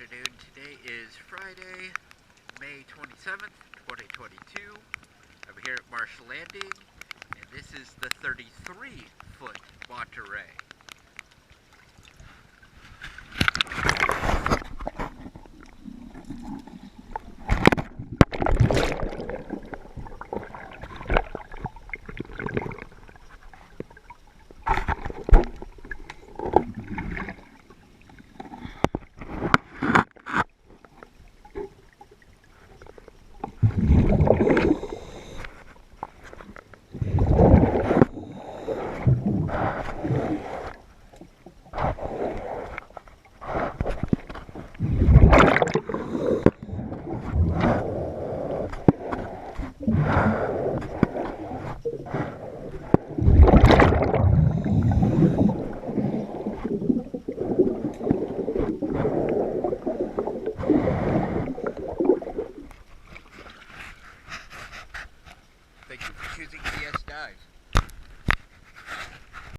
afternoon. Today is Friday, May 27th, 2022. I'm here at Marsh Landing, and this is the 33-foot Monteray. Thank you for choosing DS Dive.